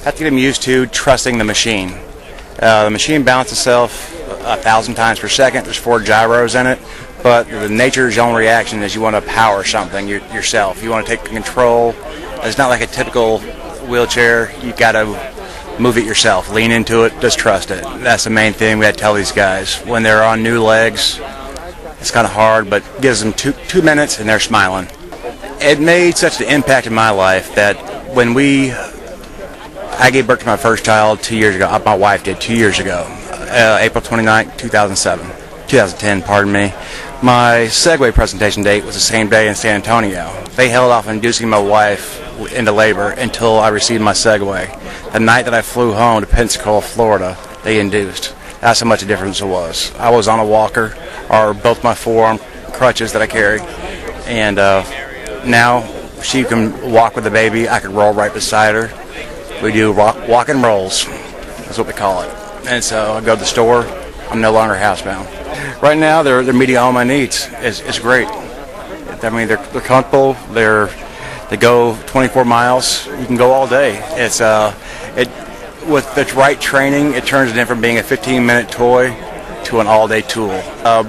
Have to get them used to trusting the machine. The machine balances itself 1,000 times per second. There's 4 gyros in it, but the nature of your own reaction is you want to power something yourself. You want to take control. It's not like a typical wheelchair. You got to move it yourself. Lean into it. Just trust it. That's the main thing we had to tell these guys. When they're on new legs, it's kind of hard, but gives them two minutes and they're smiling. It made such an impact in my life that when I gave birth to my first child 2 years ago. My wife did 2 years ago, April 29, 2010, pardon me. My Segway presentation date was the same day in San Antonio. They held off inducing my wife into labor until I received my Segway. The night that I flew home to Pensacola, Florida, they induced. That's how much a difference it was. I was on a walker, or both my forearm crutches that I carry, and now she can walk with the baby. I can roll right beside her. We do walk and rolls. That's what we call it. And so I go to the store. I'm no longer housebound. Right now, they're meeting all my needs. It's great. I mean, they're comfortable. They go 24 miles. You can go all day. With the right training, it turns it in from being a 15-minute toy to an all-day tool.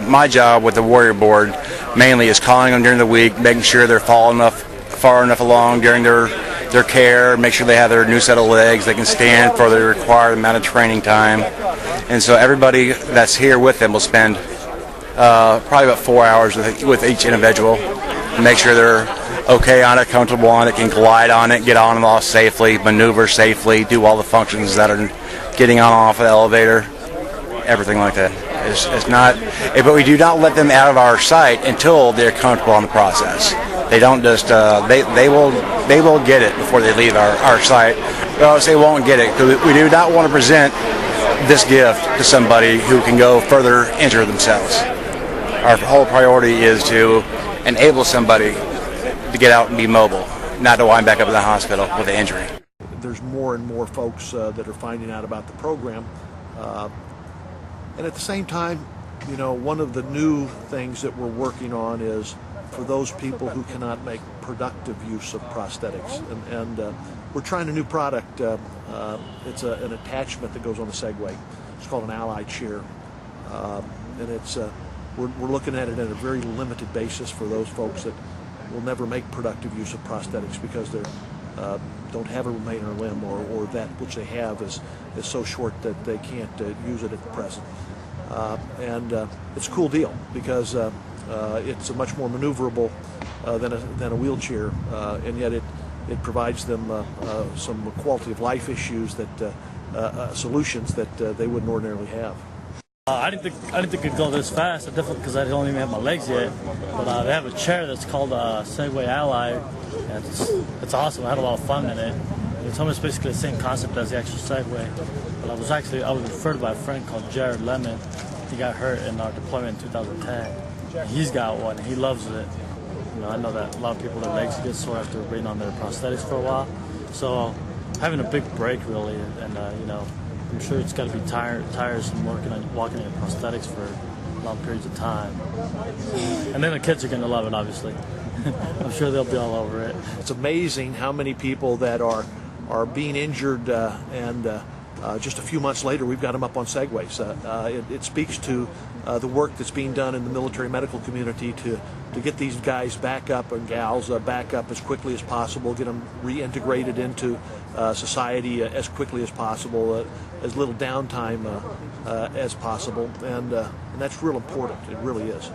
My job with the Warrior Board mainly is calling them during the week, making sure they're far enough along during their care, make sure they have their new set of legs, they can stand for the required amount of training time. And so everybody that's here with them will spend probably about 4 hours with each individual to make sure they're okay on it, comfortable on it, can glide on it, get on and off safely, maneuver safely, do all the functions that are getting on and off of the elevator, everything like that. It's not, but we do not let them out of our sight until they're comfortable on the process. They don't just, they will get it before they leave our site. Well, they won't get it because we do not want to present this gift to somebody who can go further injure themselves. Our whole priority is to enable somebody to get out and be mobile, not to wind back up in the hospital with an injury. There's more and more folks that are finding out about the program. And at the same time, you know, one of the new things that we're working on is for those people who cannot make productive use of prosthetics. And we're trying a new product. It's an attachment that goes on the Segway. It's called an Ally chair. And it's we're looking at it at a very limited basis for those folks that will never make productive use of prosthetics because they don't have a remainder limb or that which they have is so short that they can't use it at the present. And it's a cool deal because it's a much more maneuverable than a wheelchair, and yet it provides them some quality of life issues that solutions that they wouldn't ordinarily have. I didn't think it'd go this fast, definitely because I don't even have my legs yet. But they have a chair that's called Segway Ally, and it's awesome. I had a lot of fun in it. They told me it's basically the same concept as the actual Segway. But I was referred by a friend called Jerry Kerr. He got hurt in our deployment in 2010. He's got one. He loves it. You know, I know that a lot of people, their legs get sore after being on their prosthetics for a while. So having a big break really, and you know, I'm sure it's got to be tiresome walking in prosthetics for long periods of time. And then the kids are going to love it, obviously. I'm sure they'll be all over it. It's amazing how many people that are being injured and just a few months later we've got them up on Segways. It speaks to the work that's being done in the military medical community to get these guys back up and gals back up as quickly as possible, get them reintegrated into society as quickly as possible, as little downtime as possible, and that's real important. It really is.